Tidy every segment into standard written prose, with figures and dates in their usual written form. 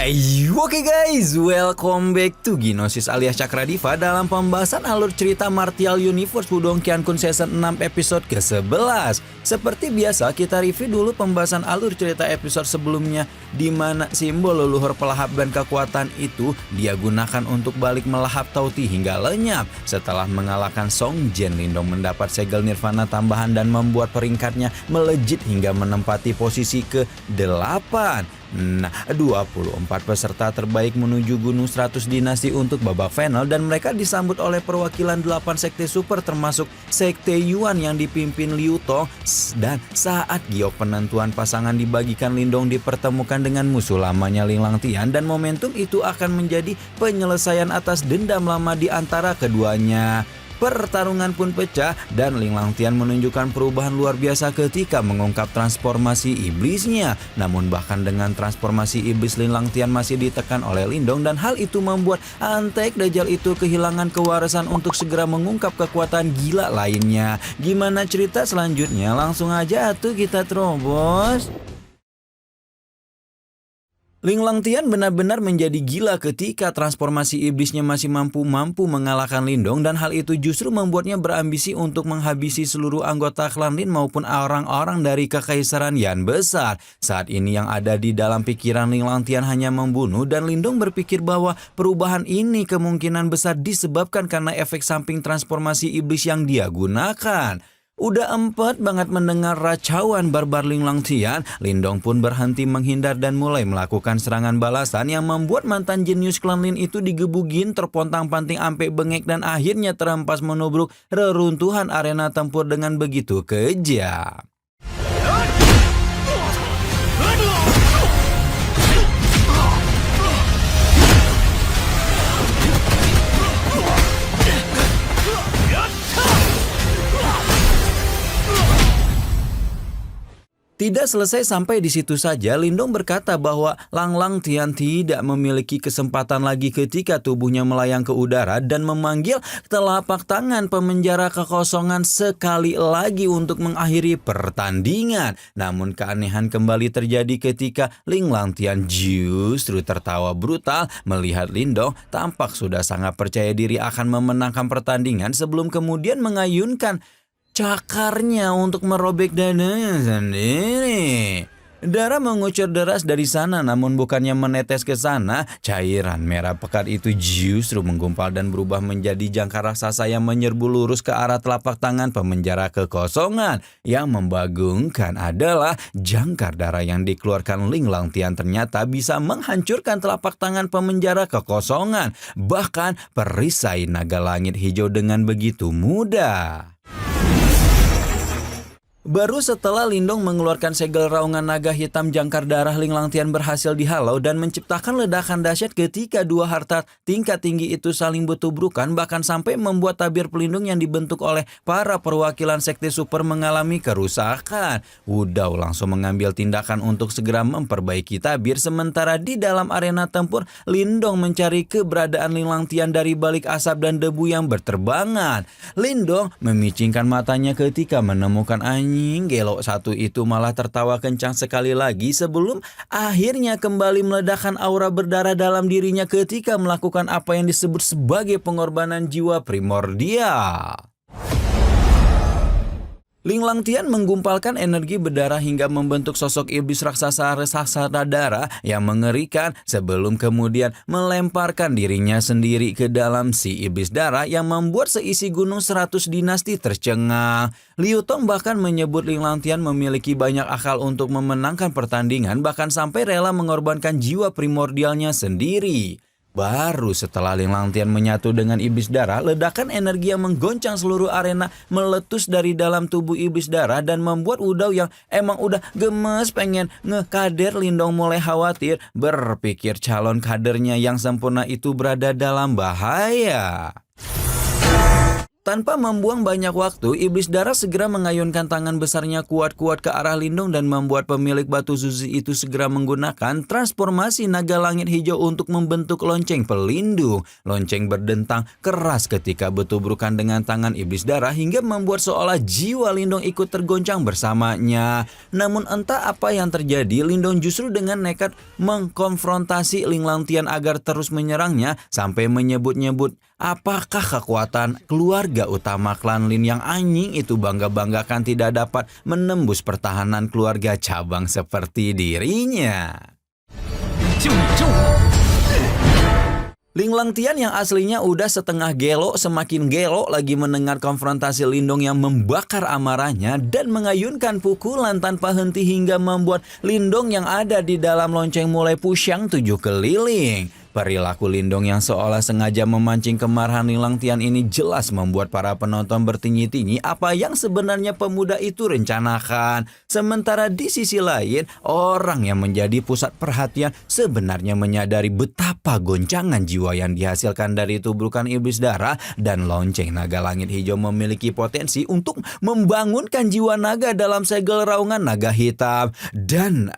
Ayo, oke guys, welcome back to Gnosis alias Cakradiva dalam pembahasan alur cerita Martial Universe Wudong Qiankun Season 6 episode ke-11. Seperti biasa, kita review dulu pembahasan alur cerita episode sebelumnya, di mana simbol leluhur pelahap dan kekuatan itu dia gunakan untuk balik melahap Tauti hingga lenyap. Setelah mengalahkan Song Jian, Lindong mendapat segel Nirvana tambahan dan membuat peringkatnya melejit hingga menempati posisi ke-8. Nah, 24 peserta terbaik menuju Gunung 100 Dinasti untuk babak final dan mereka disambut oleh perwakilan 8 sekte super termasuk sekte Yuan yang dipimpin Liu Tong. Dan saat giok penentuan pasangan dibagikan, Lindong dipertemukan dengan musuh lamanya Ling Langtian dan momentum itu akan menjadi penyelesaian atas dendam lama di antara keduanya. Pertarungan pun pecah dan Ling Langtian menunjukkan perubahan luar biasa ketika mengungkap transformasi iblisnya. Namun bahkan dengan transformasi iblis, Ling Langtian masih ditekan oleh Lindong dan hal itu membuat Antek Dajjal itu kehilangan kewarasan untuk segera mengungkap kekuatan gila lainnya. Gimana cerita selanjutnya? Langsung aja atuh kita terobos. Ling Langtian benar-benar menjadi gila ketika transformasi iblisnya masih mampu mengalahkan Lindong dan hal itu justru membuatnya berambisi untuk menghabisi seluruh anggota klan Lin maupun orang-orang dari Kekaisaran Yan besar. Saat ini yang ada di dalam pikiran Ling Langtian hanya membunuh dan Lindong berpikir bahwa perubahan ini kemungkinan besar disebabkan karena efek samping transformasi iblis yang dia gunakan. Udah empet banget mendengar racauan barbar Ling Langtian, Lindong pun berhenti menghindar dan mulai melakukan serangan balasan yang membuat mantan jenius klan Lin itu digebugin, terpontang-panting ampe bengek dan akhirnya terhempas menubruk reruntuhan arena tempur dengan begitu kejam. Tidak selesai sampai di situ saja, Lindong berkata bahwa Lang Langtian tidak memiliki kesempatan lagi ketika tubuhnya melayang ke udara dan memanggil telapak tangan pemenjara kekosongan sekali lagi untuk mengakhiri pertandingan. Namun keanehan kembali terjadi ketika Ling Langtian justru tertawa brutal melihat Lindong tampak sudah sangat percaya diri akan memenangkan pertandingan sebelum kemudian mengayunkan cakarnya untuk merobek dadanya sendiri. Darah mengucur deras dari sana, namun bukannya menetes ke sana, cairan merah pekat itu justru menggumpal dan berubah menjadi jangkar raksasa yang menyerbu lurus ke arah telapak tangan pemenjara kekosongan. Yang membagongkan adalah jangkar darah yang dikeluarkan Ling Langtian ternyata bisa menghancurkan telapak tangan pemenjara kekosongan, bahkan perisai naga langit hijau dengan begitu mudah. Baru setelah Lindong mengeluarkan segel raungan naga hitam, jangkar darah Ling Langtian berhasil dihalau dan menciptakan ledakan dahsyat ketika dua harta tingkat tinggi itu saling bertubrukan, bahkan sampai membuat tabir pelindung yang dibentuk oleh para perwakilan sekte super mengalami kerusakan. Wudao langsung mengambil tindakan untuk segera memperbaiki tabir, sementara di dalam arena tempur Lindong mencari keberadaan Ling Langtian dari balik asap dan debu yang berterbangan. Lindong memicingkan matanya ketika menemukan gelok satu itu malah tertawa kencang sekali lagi sebelum akhirnya kembali meledakkan aura berdarah dalam dirinya ketika melakukan apa yang disebut sebagai pengorbanan jiwa primordial. Ling Langtian menggumpalkan energi berdarah hingga membentuk sosok iblis raksasa darah yang mengerikan sebelum kemudian melemparkan dirinya sendiri ke dalam si iblis darah yang membuat seisi Gunung 100 Dinasti tercengang. Liu Tong bahkan menyebut Ling Langtian memiliki banyak akal untuk memenangkan pertandingan, bahkan sampai rela mengorbankan jiwa primordialnya sendiri. Baru setelah Ling Langtian menyatu dengan iblis darah, ledakan energi yang menggoncang seluruh arena meletus dari dalam tubuh iblis darah dan membuat Wudao yang emang udah gemes pengen ngekader Lindong mulai khawatir, berpikir calon kadernya yang sempurna itu berada dalam bahaya. Tanpa membuang banyak waktu, Iblis Darah segera mengayunkan tangan besarnya kuat-kuat ke arah Lindung dan membuat pemilik batu suci itu segera menggunakan transformasi naga langit hijau untuk membentuk lonceng pelindung. Lonceng berdentang keras ketika bertubrukan dengan tangan Iblis Darah hingga membuat seolah jiwa Lindung ikut tergoncang bersamanya. Namun entah apa yang terjadi, Lindung justru dengan nekat mengkonfrontasi Ling Langtian agar terus menyerangnya sampai menyebut-nyebut apakah kekuatan keluarga utama klan Lin yang anjing itu bangga-banggakan tidak dapat menembus pertahanan keluarga cabang seperti dirinya. Ling Langtian yang aslinya udah setengah gelo semakin gelo lagi mendengar konfrontasi Lindong yang membakar amarahnya dan mengayunkan pukulan tanpa henti hingga membuat Lindong yang ada di dalam lonceng mulai pushang 7 keliling. Perilaku Lindong yang seolah sengaja memancing kemarahan Ling Langtian ini jelas membuat para penonton bertinyi-tinyi apa yang sebenarnya pemuda itu rencanakan. Sementara di sisi lain, orang yang menjadi pusat perhatian sebenarnya menyadari betapa goncangan jiwa yang dihasilkan dari tubrukan Iblis Darah dan lonceng naga langit hijau memiliki potensi untuk membangunkan jiwa naga dalam segel raungan naga hitam. Dan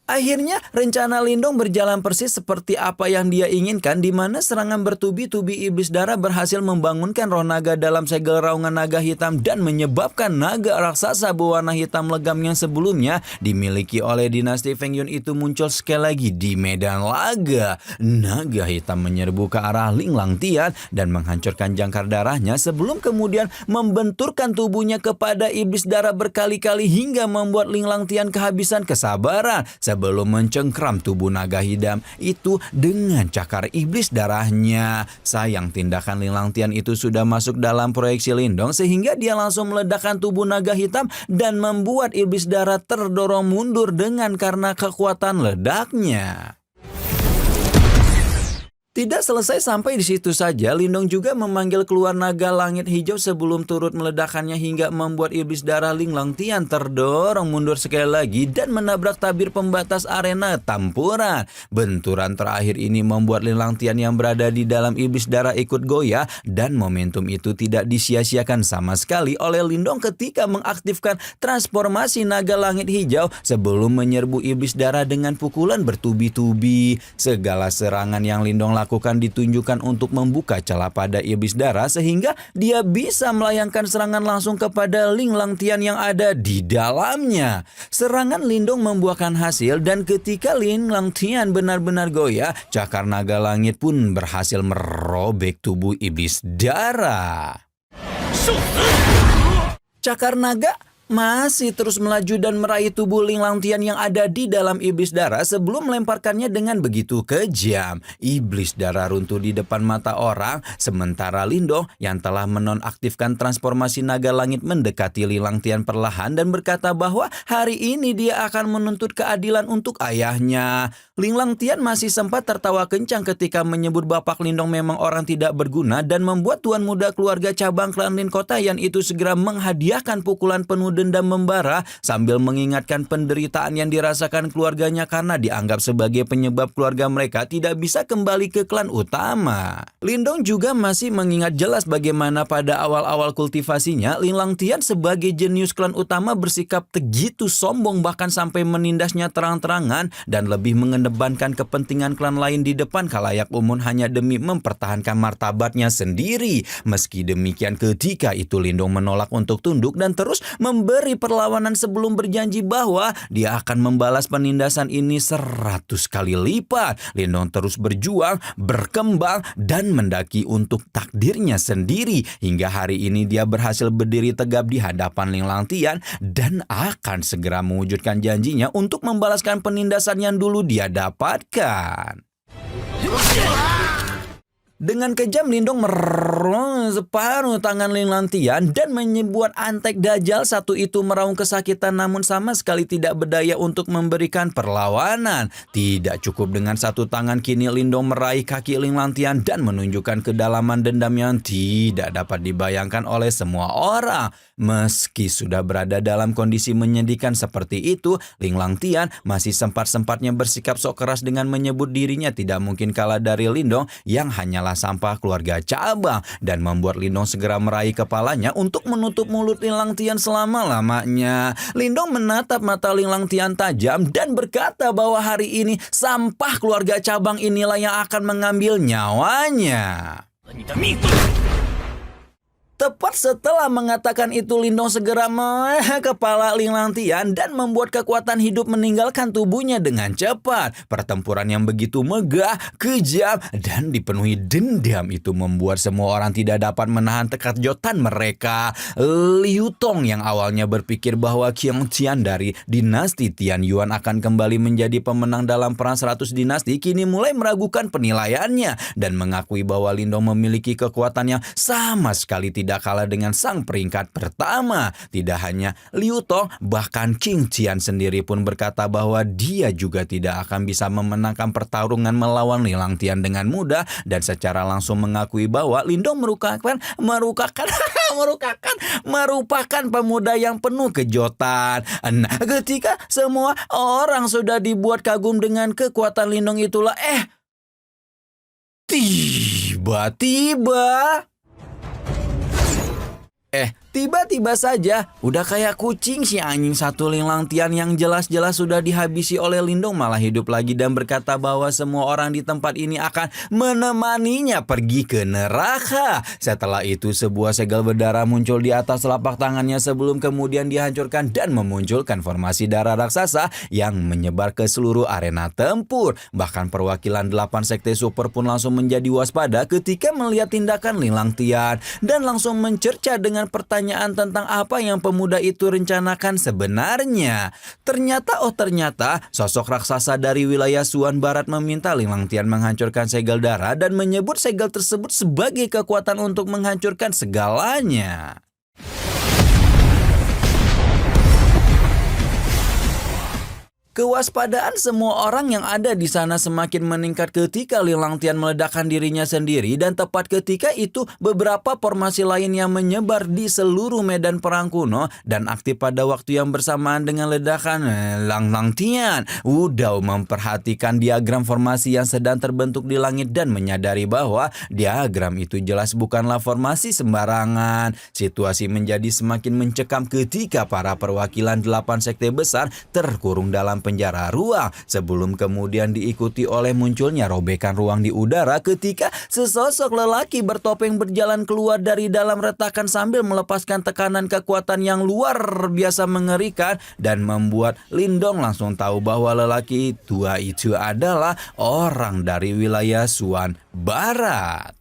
akhirnya rencana Lindong berjalan persis seperti apa yang dia inginkan, di mana serangan bertubi-tubi Iblis Darah berhasil membangunkan roh naga dalam segel raungan naga hitam dan menyebabkan naga raksasa berwarna hitam legam yang sebelumnya dimiliki oleh dinasti Feng Yun itu muncul sekali lagi di medan laga. Naga hitam menyerbu ke arah Ling Langtian dan menghancurkan jangkar darahnya sebelum kemudian membenturkan tubuhnya kepada Iblis Darah berkali-kali hingga membuat Ling Langtian kehabisan kesabaran sebelum mencengkram tubuh naga hitam itu dengan cakar Iblis Darahnya. Sayang tindakan Ling Langtian itu sudah masuk dalam proyeksi Lindong sehingga dia langsung meledakkan tubuh naga hitam dan membuat Iblis Darah terdorong mundur dengan karena kekuatan ledaknya. Tidak selesai sampai di situ saja, Lindong juga memanggil keluar naga langit hijau sebelum turut meledakkannya hingga membuat Iblis Darah Ling Langtian terdorong mundur sekali lagi dan menabrak tabir pembatas arena tampuran. Benturan terakhir ini membuat Ling Langtian yang berada di dalam Iblis Darah ikut goyah dan momentum itu tidak disia-siakan sama sekali oleh Lindong ketika mengaktifkan transformasi naga langit hijau sebelum menyerbu Iblis Darah dengan pukulan bertubi-tubi. Segala serangan yang Lindong lakukan ditunjukkan untuk membuka celah pada Iblis Darah sehingga dia bisa melayangkan serangan langsung kepada Ling Langtian yang ada di dalamnya. Serangan Lindong membuahkan hasil dan ketika Ling Langtian benar-benar goyah, cakar naga langit pun berhasil merobek tubuh Iblis Darah. Cakar naga masih terus melaju dan meraih tubuh Ling Langtian yang ada di dalam Iblis Darah sebelum melemparkannya dengan begitu kejam. Iblis Darah runtuh di depan mata orang, sementara Lindong yang telah menonaktifkan transformasi naga langit mendekati Ling Langtian perlahan dan berkata bahwa hari ini dia akan menuntut keadilan untuk ayahnya. Ling Langtian masih sempat tertawa kencang ketika menyebut bapak Lindong memang orang tidak berguna dan membuat tuan muda keluarga cabang klan Lin Kotayan itu segera menghadiahkan pukulan penuh dendam membara sambil mengingatkan penderitaan yang dirasakan keluarganya karena dianggap sebagai penyebab keluarga mereka tidak bisa kembali ke klan utama. Lindong juga masih mengingat jelas bagaimana pada awal-awal kultivasinya Ling Langtian sebagai jenius klan utama bersikap begitu sombong bahkan sampai menindasnya terang-terangan dan lebih mengedepankan kepentingan klan lain di depan khalayak umum hanya demi mempertahankan martabatnya sendiri. Meski demikian ketika itu Lindong menolak untuk tunduk dan terus memberi perlawanan sebelum berjanji bahwa dia akan membalas penindasan ini 100 kali lipat. Lindong terus berjuang, berkembang, dan mendaki untuk takdirnya sendiri. Hingga hari ini dia berhasil berdiri tegap di hadapan Ling Langtian dan akan segera mewujudkan janjinya untuk membalaskan penindasan yang dulu dia dapatkan. Dengan kejam Lindong merong separuh tangan Ling Lantian dan menyebut antek dajal satu itu meraung kesakitan namun sama sekali tidak berdaya untuk memberikan perlawanan. Tidak cukup dengan satu tangan, kini Lindong meraih kaki Ling Lantian dan menunjukkan kedalaman dendam yang tidak dapat dibayangkan oleh semua orang. Meski sudah berada dalam kondisi menyedihkan seperti itu, Ling Lantian masih sempat-sempatnya bersikap sok keras dengan menyebut dirinya tidak mungkin kalah dari Lindong yang hanyalah sampah keluarga cabang, dan membuat Lindong segera meraih kepalanya untuk menutup mulut Ling Lantian selama-lamanya. Lindong menatap mata Ling Lantian tajam dan berkata bahwa hari ini sampah keluarga cabang inilah yang akan mengambil nyawanya. Tepat setelah mengatakan itu, Lindong segera kepala Ling Lantian dan membuat kekuatan hidup meninggalkan tubuhnya dengan cepat. Pertempuran yang begitu megah, kejam, dan dipenuhi dendam itu membuat semua orang tidak dapat menahan tekad-jotan mereka. Liu Tong yang awalnya berpikir bahwa Qiang Tian dari dinasti Tian Yuan akan kembali menjadi pemenang dalam perang 100 dinasti, kini mulai meragukan penilaiannya dan mengakui bahwa Lindong memiliki kekuatan yang sama sekali tidak kalah dengan sang peringkat pertama. Tidak hanya Liu Tong, bahkan King Qian sendiri pun berkata bahwa dia juga tidak akan bisa memenangkan pertarungan melawan Ling Lantian dengan mudah dan secara langsung mengakui bahwa Lindong merupakan pemuda yang penuh kejotan. Nah, ketika semua orang sudah dibuat kagum dengan kekuatan Lindong itulah tiba-tiba saja, udah kayak kucing si anjing satu Ling Lantian yang jelas-jelas sudah dihabisi oleh Lindong malah hidup lagi dan berkata bahwa semua orang di tempat ini akan menemaninya pergi ke neraka. Setelah itu sebuah segel berdarah muncul di atas telapak tangannya sebelum kemudian dihancurkan dan memunculkan formasi darah raksasa yang menyebar ke seluruh arena tempur. Bahkan perwakilan 8 sekte super pun langsung menjadi waspada ketika melihat tindakan Ling Lantian dan langsung mencerca dengan pertanyaan tentang apa yang pemuda itu rencanakan sebenarnya. Ternyata sosok raksasa dari wilayah Suan Barat meminta Ling Lantian menghancurkan segel darah dan menyebut segel tersebut sebagai kekuatan untuk menghancurkan segalanya. Kewaspadaan semua orang yang ada di sana semakin meningkat ketika Ling Lantian meledakkan dirinya sendiri dan tepat ketika itu beberapa formasi lain yang menyebar di seluruh medan perang kuno dan aktif pada waktu yang bersamaan dengan ledakan Ling Lantian. Udah memperhatikan diagram formasi yang sedang terbentuk di langit dan menyadari bahwa diagram itu jelas bukanlah formasi sembarangan. Situasi menjadi semakin mencekam ketika para perwakilan 8 sekte besar terkurung dalam penjara ruang sebelum kemudian diikuti oleh munculnya robekan ruang di udara ketika sesosok lelaki bertopeng berjalan keluar dari dalam retakan sambil melepaskan tekanan kekuatan yang luar biasa mengerikan dan membuat Lindong langsung tahu bahwa lelaki tua itu adalah orang dari wilayah Suan Barat.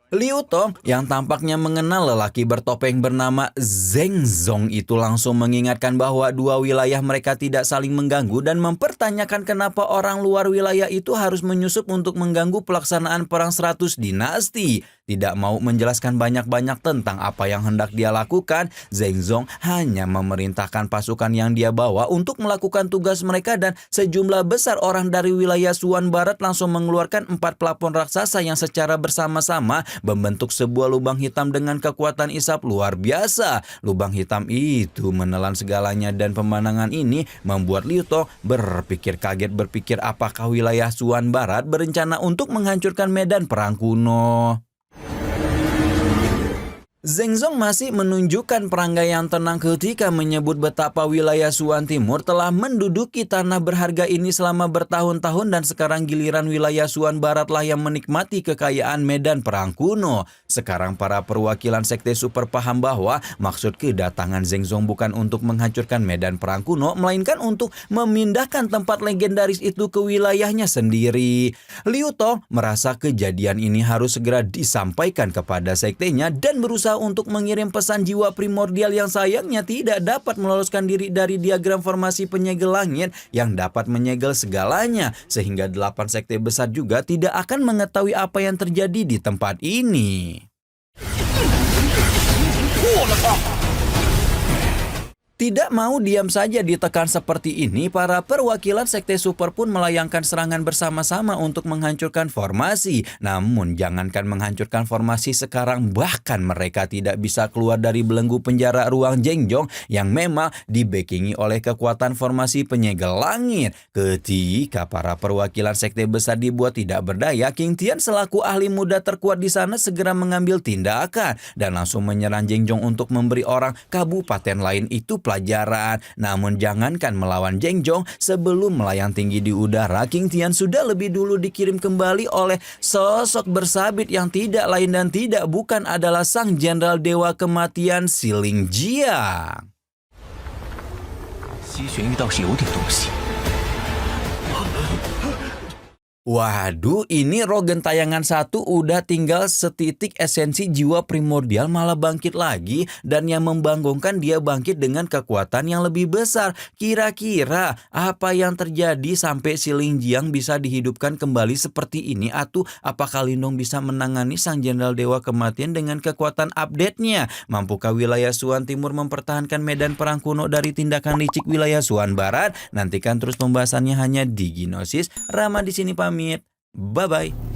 Liu Tong yang tampaknya mengenal lelaki bertopeng bernama Zeng Zong itu langsung mengingatkan bahwa dua wilayah mereka tidak saling mengganggu dan mempertanyakan kenapa orang luar wilayah itu harus menyusup untuk mengganggu pelaksanaan perang 100 dinasti. Tidak mau menjelaskan banyak-banyak tentang apa yang hendak dia lakukan, Zeng Zong hanya memerintahkan pasukan yang dia bawa untuk melakukan tugas mereka dan sejumlah besar orang dari wilayah Suan Barat langsung mengeluarkan 4 pelapon raksasa yang secara bersama-sama membentuk sebuah lubang hitam dengan kekuatan isap luar biasa. Lubang hitam itu menelan segalanya dan pemandangan ini membuat Liu Tong berpikir apakah wilayah Suan Barat berencana untuk menghancurkan medan perang kuno. Zeng Zong masih menunjukkan perangai yang tenang ketika menyebut betapa wilayah Suan Timur telah menduduki tanah berharga ini selama bertahun-tahun dan sekarang giliran wilayah Suan Baratlah yang menikmati kekayaan medan perang kuno. Sekarang para perwakilan sekte super paham bahwa maksud kedatangan Zeng Zong bukan untuk menghancurkan medan perang kuno, melainkan untuk memindahkan tempat legendaris itu ke wilayahnya sendiri. Liu Tong merasa kejadian ini harus segera disampaikan kepada sektenya dan berusaha berusaha untuk mengirim pesan jiwa primordial yang sayangnya tidak dapat meloloskan diri dari diagram formasi penyegel langit yang dapat menyegel segalanya, sehingga 8 sekte besar juga tidak akan mengetahui apa yang terjadi di tempat ini. Tidak mau diam saja ditekan seperti ini, para perwakilan Sekte Super pun melayangkan serangan bersama-sama untuk menghancurkan formasi. Namun jangankan menghancurkan formasi sekarang, bahkan mereka tidak bisa keluar dari belenggu penjara ruang Jengjong yang memang dibackingi oleh kekuatan formasi penyegel langit. Ketika para perwakilan Sekte besar dibuat tidak berdaya, King Tian selaku ahli muda terkuat di sana segera mengambil tindakan dan langsung menyerang Jengjong untuk memberi orang kabupaten lain itu pelajaran. Namun jangankan melawan Jengjong, sebelum melayang tinggi di udara, King Tian sudah lebih dulu dikirim kembali oleh sosok bersabit yang tidak lain dan tidak bukan adalah sang jenderal dewa kematian Siling Jiang. Waduh, ini roh gentayangan 1 udah tinggal setitik esensi jiwa primordial malah bangkit lagi, dan yang membanggakan dia bangkit dengan kekuatan yang lebih besar. Kira-kira apa yang terjadi sampai Siling Jiang bisa dihidupkan kembali seperti ini? Atau apakah Lindong bisa menangani sang jenderal dewa kematian dengan kekuatan update-nya? Mampukah wilayah Suan Timur mempertahankan medan perang kuno dari tindakan licik wilayah Suan Barat? Nantikan terus pembahasannya hanya di Ginosis. Rama di sini pamit. Bye-bye.